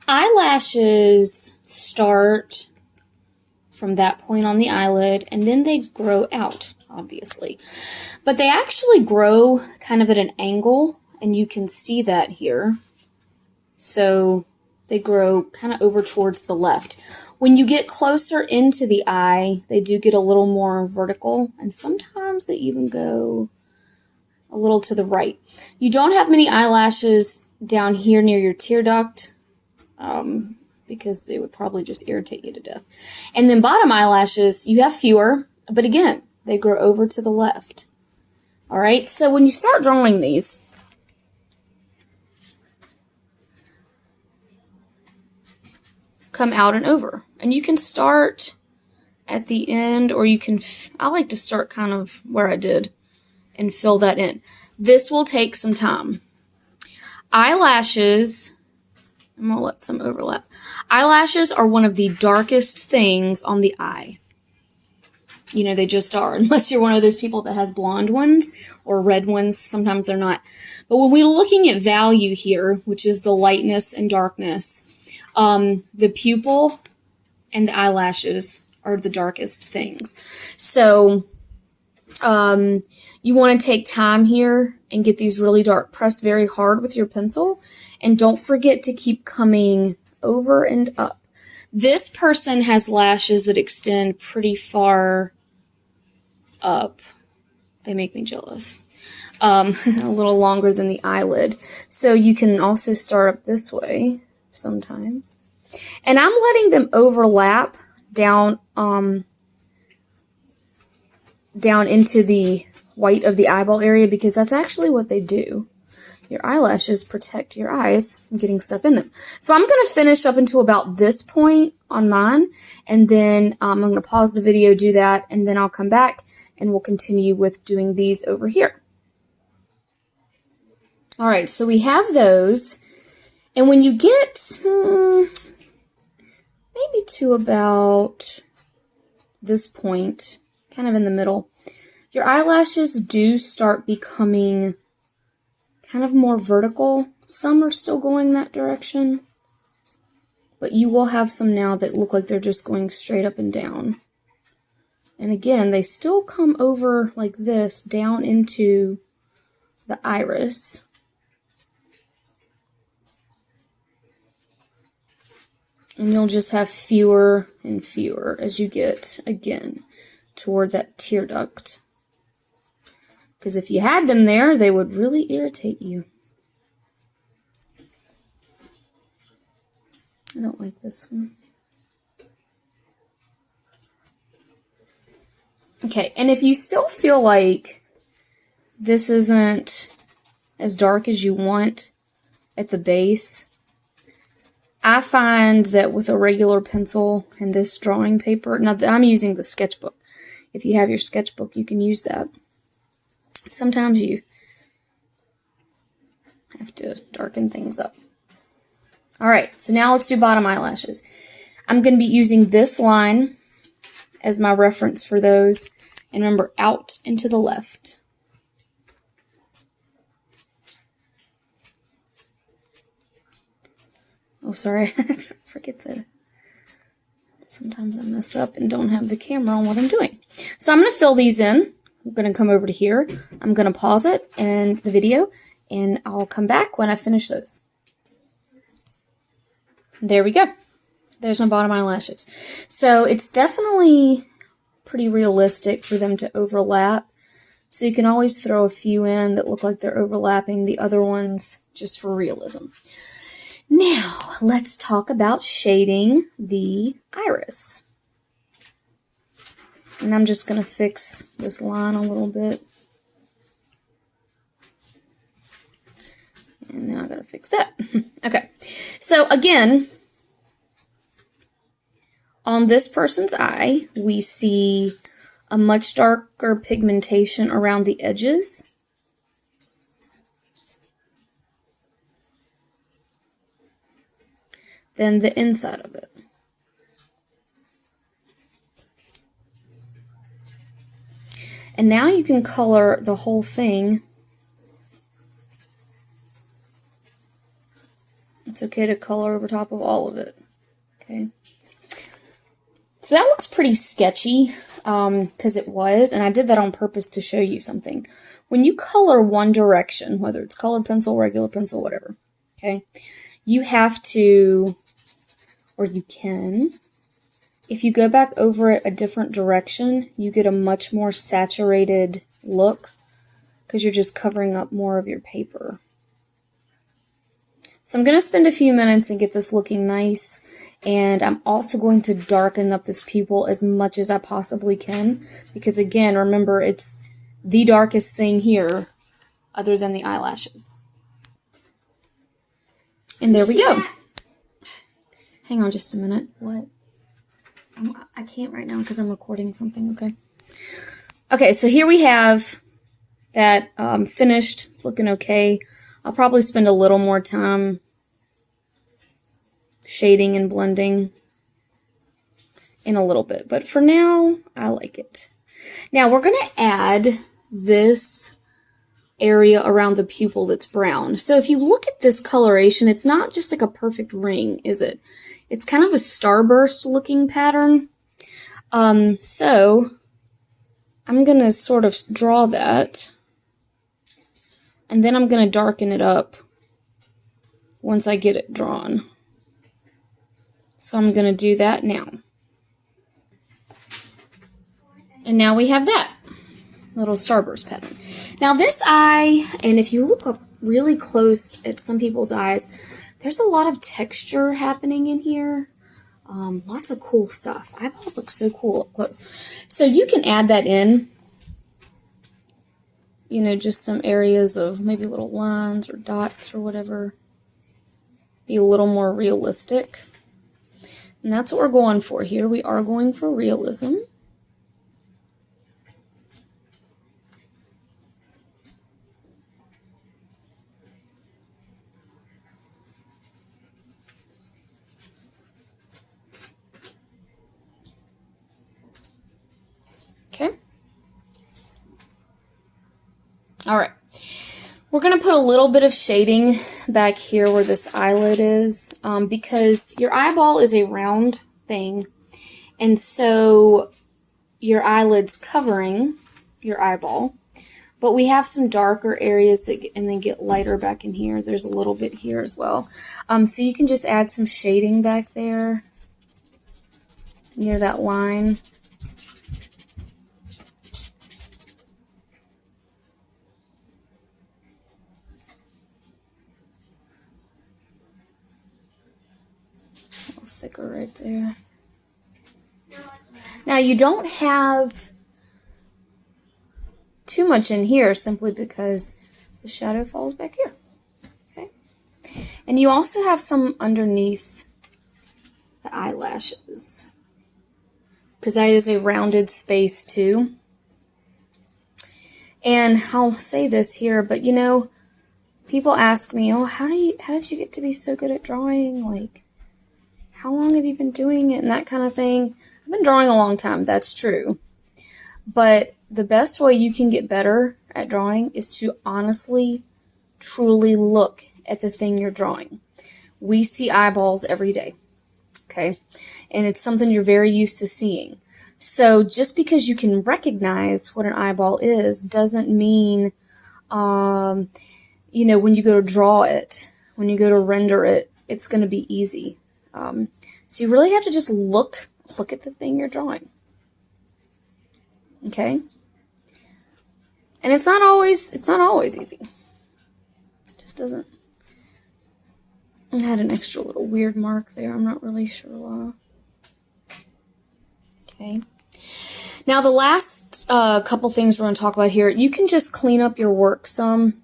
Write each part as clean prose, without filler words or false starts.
Eyelashes start from that point on the eyelid, and then they grow out, obviously. But they actually grow kind of at an angle, and you can see that here. So they grow kind of over towards the left. When you get closer into the eye, they do get a little more vertical, and sometimes they even go a little to the right. You don't have many eyelashes down here near your tear duct, because it would probably just irritate you to death. And then bottom eyelashes, you have fewer, but again, they grow over to the left. All right, so when you start drawing these, come out and over. And you can start at the end, or you can, I like to start kind of where I did and fill that in. This will take some time. Eyelashes, I'm going to let some overlap. Eyelashes are one of the darkest things on the eye. You know, they just are, unless you're one of those people that has blonde ones or red ones. Sometimes they're not. But when we're looking at value here, which is the lightness and darkness, the pupil and the eyelashes are the darkest things. So you want to take time here and get these really dark. Press very hard with your pencil, and don't forget to keep coming over and up. This person has lashes that extend pretty far up. They make me jealous. A little longer than the eyelid. So you can also start up this way sometimes. And I'm letting them overlap down into the white of the eyeball area, because that's actually what they do. Your eyelashes protect your eyes from getting stuff in them. So I'm going to finish up until about this point on mine, and then I'm going to pause the video, do that, and then I'll come back and we'll continue with doing these over here. All right, so we have those, and when you get maybe to about this point, kind of in the middle, your eyelashes do start becoming kind of more vertical. Some are still going that direction, but you will have some now that look like they're just going straight up and down. And again, they still come over like this down into the iris. And you'll just have fewer and fewer as you get, again, toward that tear duct. Because if you had them there, they would really irritate you. I don't like this one. Okay, and if you still feel like this isn't as dark as you want at the base, I find that with a regular pencil and this drawing paper, now I'm using the sketchbook. If you have your sketchbook, you can use that. Sometimes you have to darken things up. All right, so now let's do bottom eyelashes. I'm going to be using this line as my reference for those. And remember, out and to the left. Oh, sorry, I forget that. Sometimes I mess up and don't have the camera on what I'm doing. So I'm going to fill these in. I'm going to come over to here. I'm going to pause it and the video, and I'll come back when I finish those. There we go. There's my bottom eyelashes. So it's definitely pretty realistic for them to overlap. So you can always throw a few in that look like they're overlapping the other ones just for realism. Now, let's talk about shading the iris. And I'm just going to fix this line a little bit. And now I've got to fix that. Okay, so again, on this person's eye, we see a much darker pigmentation around the edges. Than the inside of it. And now you can color the whole thing. It's okay to color over top of all of it. Okay. So that looks pretty sketchy, because it was, and I did that on purpose to show you something. When you color one direction, whether it's colored pencil, regular pencil, whatever, okay, you have to, or you can, if you go back over it a different direction, you get a much more saturated look, because you're just covering up more of your paper. So I'm going to spend a few minutes and get this looking nice, and I'm also going to darken up this pupil as much as I possibly can, because again, remember, it's the darkest thing here other than the eyelashes. And there we go. Hang on just a minute. What? I can't right now because I'm recording something, okay? Okay, so here we have that finished. It's looking okay. I'll probably spend a little more time shading and blending in a little bit, but for now, I like it. Now we're going to add this area around the pupil that's brown. So if you look at this coloration, it's not just like a perfect ring, is it? It's kind of a starburst looking pattern. So I'm going to sort of draw that, and then I'm going to darken it up once I get it drawn. So I'm going to do that now. And now we have that little starburst pattern. Now this eye, and if you look up really close at some people's eyes, there's a lot of texture happening in here. Lots of cool stuff. Eyeballs look so cool up close. So you can add that in. You know, just some areas of maybe little lines or dots or whatever. Be a little more realistic. And that's what we're going for here. We are going for realism. Okay. All right. We're going to put a little bit of shading back here where this eyelid is, because your eyeball is a round thing, and so your eyelid's covering your eyeball, but we have some darker areas that and then get lighter back in here. There's a little bit here as well. So you can just add some shading back there near that line. Thicker right there. Now you don't have too much in here simply because the shadow falls back here. Okay, and you also have some underneath the eyelashes because that is a rounded space too. And I'll say this here, but you know, people ask me, "Oh, how did you get to be so good at drawing? Like, how long have you been doing it?" and that kind of thing. I've been drawing a long time, that's true. But the best way you can get better at drawing is to honestly, truly look at the thing you're drawing. We see eyeballs every day, okay? And it's something you're very used to seeing. So just because you can recognize what an eyeball is doesn't mean, you know, when you go to draw it, when you go to render it, it's going to be easy. So you really have to just look at the thing you're drawing. Okay? And it's not always easy. It just doesn't. I had an extra little weird mark there. I'm not really sure why. Okay. Now the last couple things we're going to talk about here, you can just clean up your work some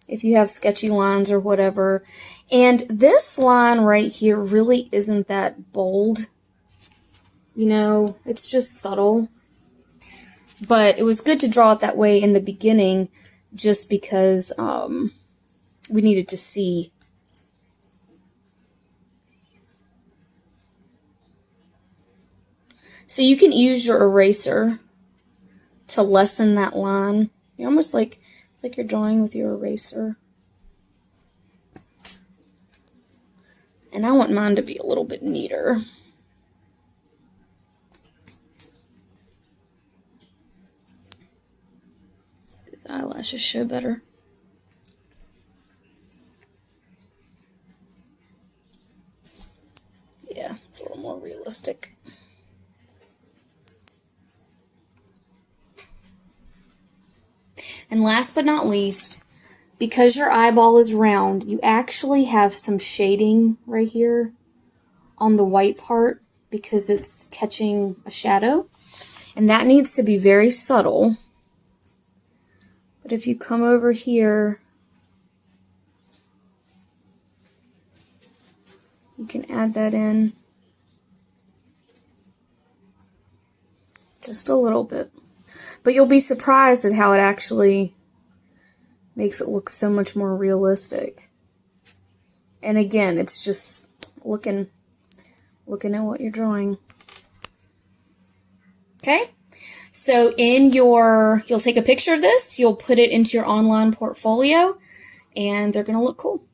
if you have sketchy lines or whatever. And this line right here really isn't that bold. You know, it's just subtle. But it was good to draw it that way in the beginning just because we needed to see. So you can use your eraser to lessen that line. You're almost like, it's like you're drawing with your eraser. And I want mine to be a little bit neater. These eyelashes show better. Yeah, it's a little more realistic. And last but not least, because your eyeball is round, you actually have some shading right here on the white part because it's catching a shadow. And that needs to be very subtle. But if you come over here, you can add that in just a little bit. But you'll be surprised at how it actually makes it look so much more realistic. And again, it's just looking at what you're drawing. Okay? So you'll take a picture of this, you'll put it into your online portfolio, and they're going to look cool.